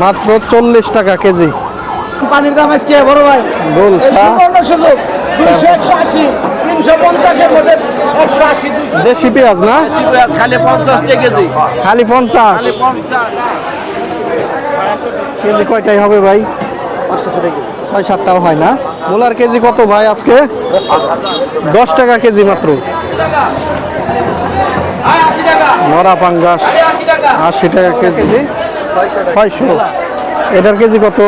মাত্র 40 টাকা কেজি। পানির দাম আজকে বড় ভাই গোলসা সুযোগ 281 350 এর মধ্যে 180 দেশি পেঁয়াজ না খালি 50 টাকা কেজি খালি 50 কেজি কয়টাই হবে ভাই? 6-7টাও হয় না। মূলার কেজি কত ভাই আজকে? 10 টাকা কেজি মাত্র। নরা পাঙ্গাস 80 টাকা কেজি 600। এটার কেজি কত?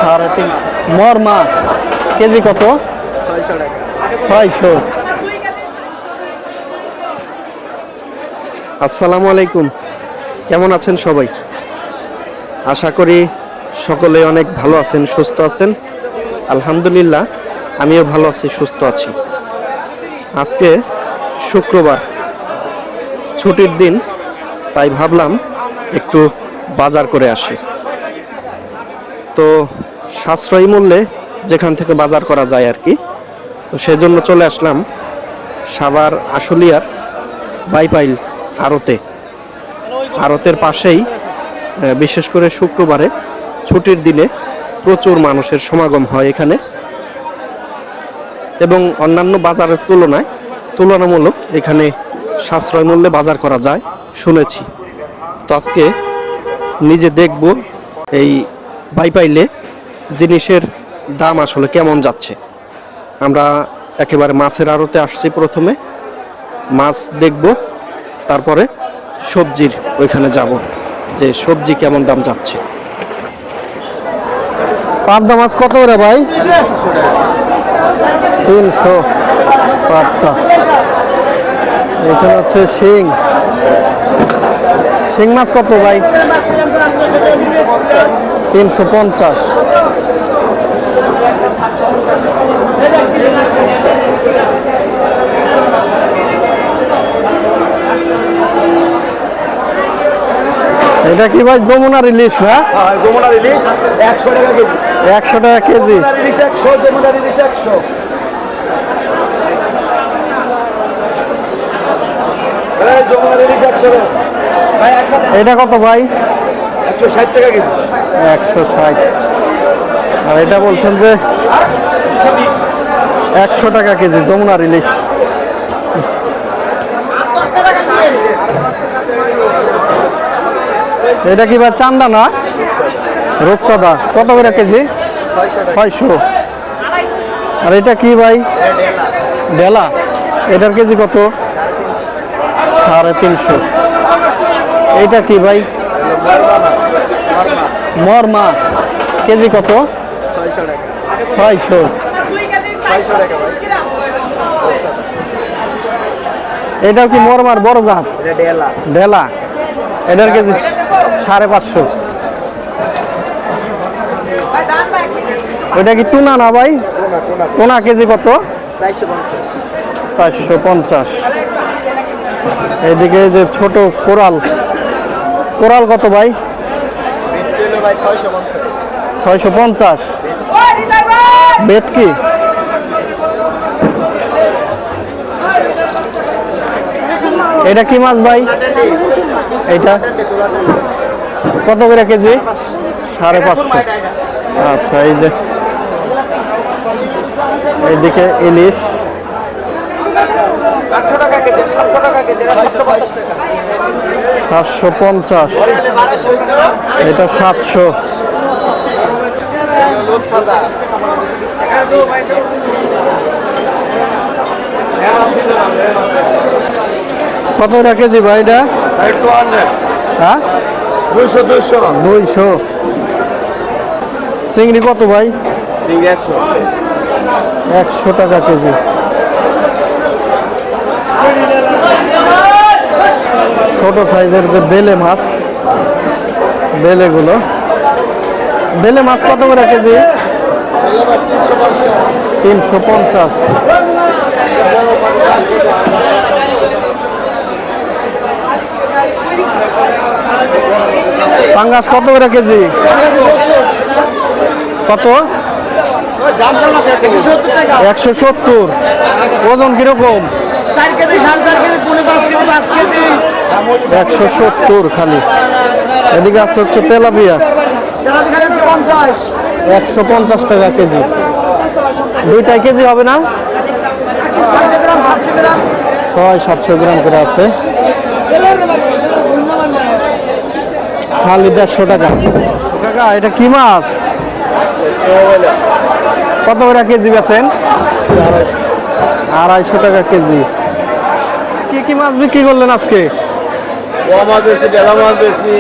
350। মরমা কেজি কত? 600। আসসালামু আলাইকুম, কেমন আছেন সবাই? আশা করি সকলে অনেক ভালো আছেন, সুস্থ আছেন। আলহামদুলিল্লাহ আমিও ভালো আছি, সুস্থ আছি। আজকে শুক্রবার, ছুটির দিন, তাই ভাবলাম একটু বাজার করে আসি। তো সাশ্রয়ী মূল্যে যেখান থেকে বাজার করা যায় আর কি, তো সেজন্য চলে আসলাম সাভার আশুলিয়ার বাইপাইল আড়তে। আড়তের পাশেই বিশেষ করে শুক্রবারে ছুটির দিনে প্রচুর মানুষের সমাগম হয় এখানে, এবং অন্যান্য বাজারের তুলনামূলক এখানে সাশ্রয় মূল্যে বাজার করা যায় শুনেছি। তো আজকে নিজে দেখব এই বাইপাইলে জিনিসের দাম আসলে কেমন যাচ্ছে। আমরা একেবারে মাছের আড়তে আসছি, প্রথমে মাছ দেখব, তারপরে সবজির ওইখানে যাব যে সবজি কেমন দাম যাচ্ছে। পাবদা মাছ কত করে ভাই? 300 পাবদা। এখানে হচ্ছে শিং মাছ কত ভাই? 350। এটা কি ভাই যমুনার ইলিশ না? যমুনার ইলিশ 100 টাকা কেজি। 100 টাকা কেজি। যমুনার ইলিশ 100, যমুনার ইলিশ 100। এই যমুনার ইলিশ 100 ভাই। এটা কত ভাই? 160 টাকা কেজি। 160। আর এটা বলছেন যে 100 টাকা কেজি যমুনার ইলিশ। এটা কি ভাই চান্দা না রূপচাঁদা? কত করে কেজি? 600। আর এটা কি ভাই? ডেলা। এটার কেজি কত? 350। এটা কি ভাই? মরমা কেজি কত? 600। এটাও কি মরমার বড় জাত? ডেলা। এটার কেজি 550। ওইটা কি টুনা না ভাই? টুনা কেজি কত? 450। এইদিকে যে ছোট কোরাল কত ভাই? 650। ভেটকি এটা কি মাছ ভাই? এটা কত করে কেজি? 550। আচ্ছা, এই যে এইদিকে ইলিশ 750। এটা 700। কত টাকা কেজি ভাই এটা? হ্যাঁ 200। চিংড়ি কত ভাই? 100 টাকা কেজি। ছোট সাইজের যে বেলে মাছ, বেলে মাছ কত করে কেজি? 350। পাঙ্গাস কত করে কেজি? কত? 170। ওজন কিরকম? 4 কেজি, 4.5 কেজি, 5 কেজি, 5 কেজি। 170 খালি। এদিকে আছে হচ্ছে তেলাপিয়া, 150 টাকা কেজি। দুইটাই কেজি হবে না? 600-700 গ্রাম করে আছে। খালি 150 টাকা। কাকা এটা কি মাছ? কত করে কেজি বেছেন? 250 টাকা কেজি। কি কি মাছ বিক্রি করলেন আজকে? মাছ বেশি, বেলা মাছ বেশি,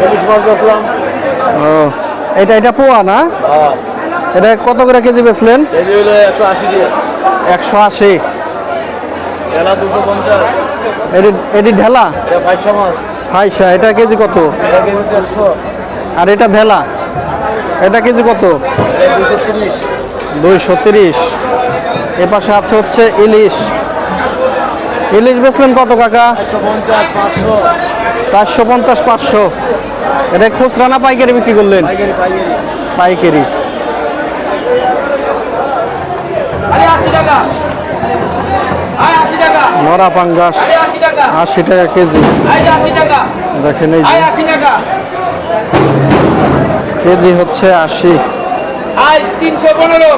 ইলিশ মাছ বেচলাম। ও এটা পোয়া না? এটা কত করে কেজি বেচলেন? কেজি হলো 180 টাকা। 180। বেলা 250। এটি ঢেলা? এটা ফাইসা মাছ। ফাইসা, এটা কেজি কত? এটা কেজি 150। আর এটা ঢেলা, এটা কেজি কত? এটা 230। 230। এ পাশে আছে হচ্ছে ইলিশ। ইলিশ বেচলেন কত কাকা? 450, 500। 450, 500। এটা খুচরা না পাইকারি বিক্রি করলেন? পাইকারি পাইকারি। পাইকারি। 80 টাকা। 80 টাকা। নরা পাঙ্গাস 80 টাকা কেজি। 80 টাকা। দেখেন এই যে 80 টাকা। কেজি হচ্ছে 80। 315।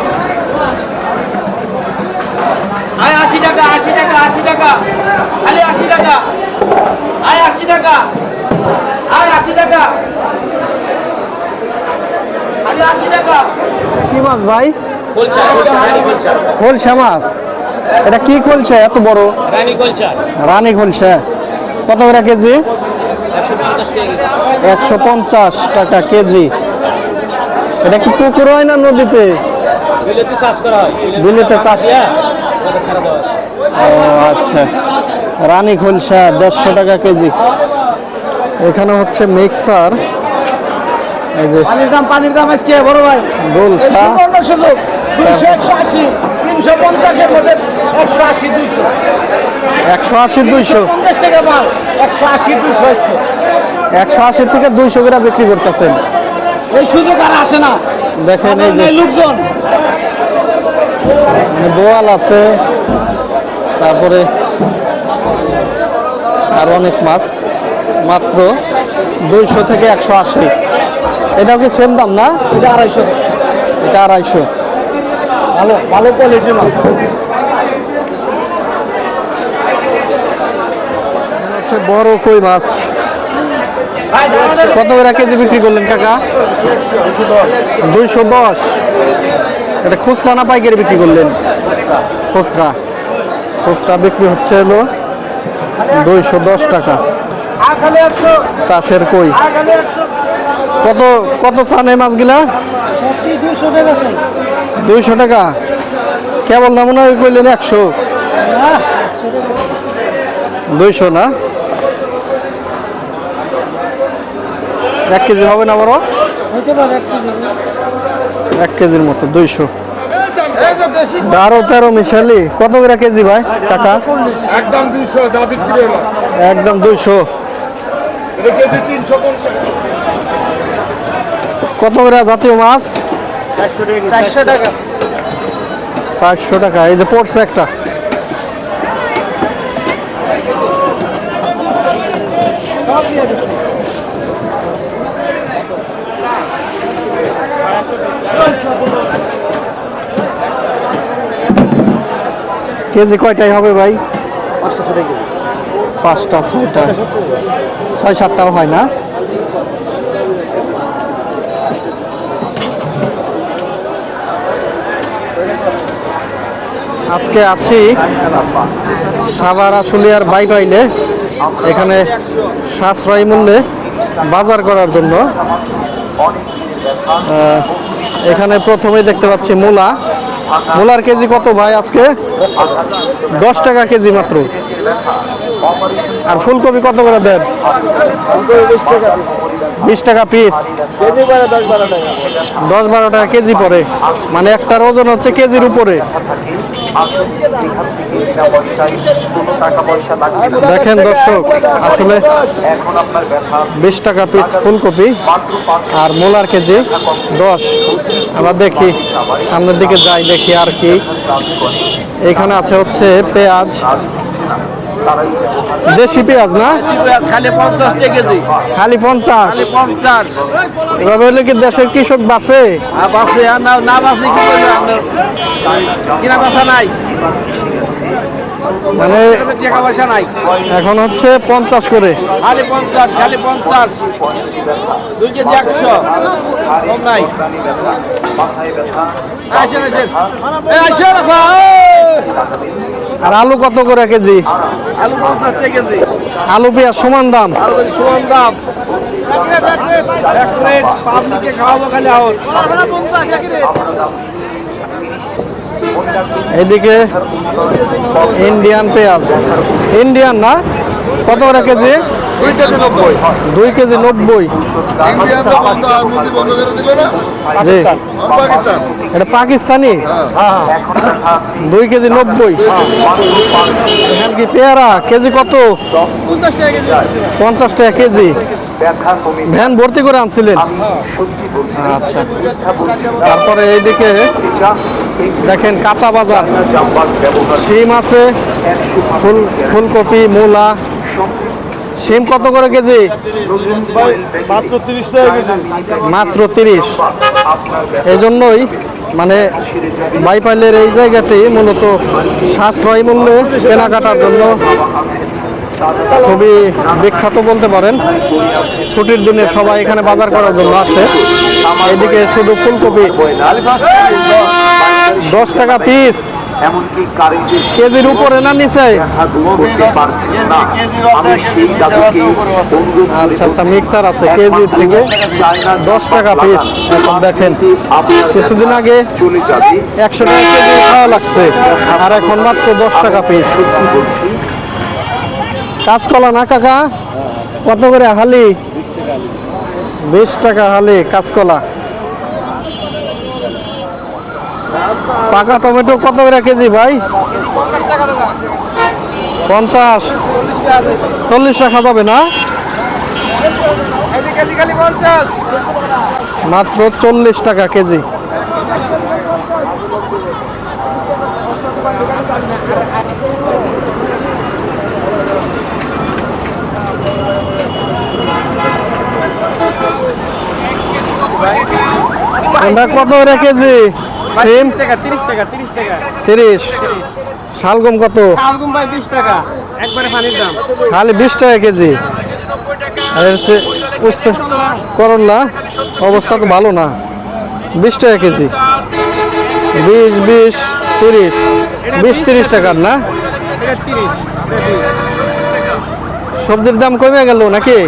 80 টাকা, 80 টাকা, 80 টাকা। খালি 80 টাকা। 80 টাকা। 80 টাকা। খালি 80 টাকা। কি মাছ ভাই? কলচা, রানী কলচা। খোলসা মাছ। এটা কি খোলসা এত বড়? রানী কলচা। রানী খোলসা। কত করে কেজি? 150 টাকা। 150 টাকা কেজি। এটা কি পুকুর হয় না নদীতে? বিলেতে চাষ করা হয়। বিলেতে চাষ। ওটা ছাড়া দেওয়া আছে। ও আচ্ছা, রানী খোলসা 150 টাকা কেজি। এখানে হচ্ছে মিক্সার, এই যে পানির দাম আজকে বড় ভাই গোলসা। 200, 180, 350 এর মধ্যে 180, 200। 180, 200। 50 টাকা মাল, 180, 200 আজকে। 180 থেকে 200 করে বিক্রি করতেছেন। এই সুযোগ আর আসে না। দেখেন এই যে লোকজন বোয়াল আছে, তারপরে আর অনেক মাছ। মাত্র 200 থেকে 180। এটাও কি সেম দাম না? এটা 250 টাকা। এটা 250। ভালো ভালো কোয়ালিটির মাছ। হচ্ছে বড় কই মাছ। কত করে কেজি বিক্রি করলেন কাকা? 210। এটা খুচরা না পাইকারি বিক্রি করলেন? খুচরা। খুচরা বিক্রি হচ্ছে হলো 210 টাকা। আখালে 100, চাষের কই। আখালে 100। কত কত চান এই মাছগুলা? 200 টাকা চাই। 200 টাকা। কেবল না মনে হয় কইলেন 100। না 200 না? 1 কেজি হবে না বড়? হইতে পারে 1 কেজি। 1 কেজির মতো 200। 12-13 মিশালি কত করে কেজি ভাই কাকা? একদম 200 যা বিক্রি হলো। একদম 200। এটা কেজি 350। কত করে জাতীয় মাছ? 400 টাকা। 400 টাকা। এই যে পড়ছে একটা। কেজি কয়টাই হবে ভাই? 5টা 6টা কেজি। 5টা 6টা 6-7টাও হয় না? আজকে আছি সাভার আশুলিয়ার বাইপাইলে। এখানে সাশ্রয়ী মূল্যে বাজার করার জন্য। এখানে প্রথমেই দেখতে পাচ্ছি মূলা। মূলার কেজি কত ভাই আজকে? 10 টাকা কেজি মাত্র। আর ফুলকপি কত করে দেন? 20 টাকা পিস। 20 টাকা পিস। কেজি পড়ে 10-12 টাকা। 10-12 টাকা কেজি পড়ে, মানে একটার ওজন হচ্ছে কেজির উপরে। দেখেন দর্শক, আসলে 20 টাকা পিস ফুলকপি আর মূলার কেজি 10। আমরা দেখি সামনের দিকে যাই, দেখি আর কি। এখানে আছে হচ্ছে পেঁয়াজ। দেশি পেঁয়াজ না? খালি 50 টাকা কেজি। খালি 50। খালি 50। এভাবে হলে কি দেশের কৃষক বাঁচে? আর বাসে আর না বাসে কি করবে আপনার? কিনা বাসা নাই, মানে টাকা পয়সা নাই। এখন হচ্ছে 50 করে। খালি 50, খালি 50। 2 কেজি 100, কম নাই। আসেন আসেন, আসেন আর আলু কত করে কেজি? আলু 50 টাকা কেজি। আলু পেঁয়াজ সমান দাম। আলু সমান দাম। এক প্লেট পাবলিকে খাওয়াবো খালি আউট। এদিকে ইন্ডিয়ান পেঁয়াজ, ইন্ডিয়ান না? কত করে কেজি? 2 কেজি 90। ইন্ডিয়ান তো বন্ধ আর মুদি বন্ধ করে দিল না জি, পাকিস্তান এটা পাকিস্তানি। 2 কেজি 90। এখান কি পেয়ারা কেজি কত? 50 টাকা কেজি। 50 টাকা কেজি। ভ্যান ভর্তি করে আনছিলেন? আচ্ছা। তারপরে এইদিকে দেখেন কাঁচা বাজার, শিম আছে, ফুলকপি, মূলা। শিম কত করে কেজি? মাত্র 30 টাকা কেজি। মাত্র 30। এই জন্যই মানে বাইপাইলের এই জায়গাটি মূলত সাশ্রয়ী মূল্যে কেনাকাটার জন্য খুবই বিখ্যাত বলতে পারেন। ছুটির দিনে সবাই এখানে বাজার করার জন্য আসে। এদিকে শুধু ফুলকপি 10 টাকা পিস। এমনকি কারেন্টের কেজির উপরে না নিচে? করতে পারছি না। আমি সেই দাবিকে অনুরোধ আচ্ছা আচ্ছা, মিক্সার আছে কেজি থেকে 10 টাকা পিস। এখন দেখেন কিছুদিন আগে চলে যাবে 100 টাকা কেজি খাওয়া লাগছে, আর এখন মাত্র 10 টাকা পিস। কাঁচকলা না কাকা? কত করে হালি? 20 টাকা হালি কাঁচকলা। পাকা টমেটো কত করে কেজি ভাই? 50 টাকা দাদা। 50। 40 রাখা যাবে না? কেজি খালি 50। মাত্র 40 টাকা কেজি। আমরা কত করে কেজি? সিম 30 টাকা, 30 টাকা, 30 টাকা। 30। শালগম কত? শালগম ভাই 20 টাকা, একবারে পানির দাম। খালি 20 টাকা কেজি। আর হচ্ছে উস্তে করল্লা অবস্থা তো ভালো না, 20 টাকা কেজি। 20, 20, 30, 20-30 টাকার না? এটা 30, এটা 20। সবজির দাম কমে গেল নাকি?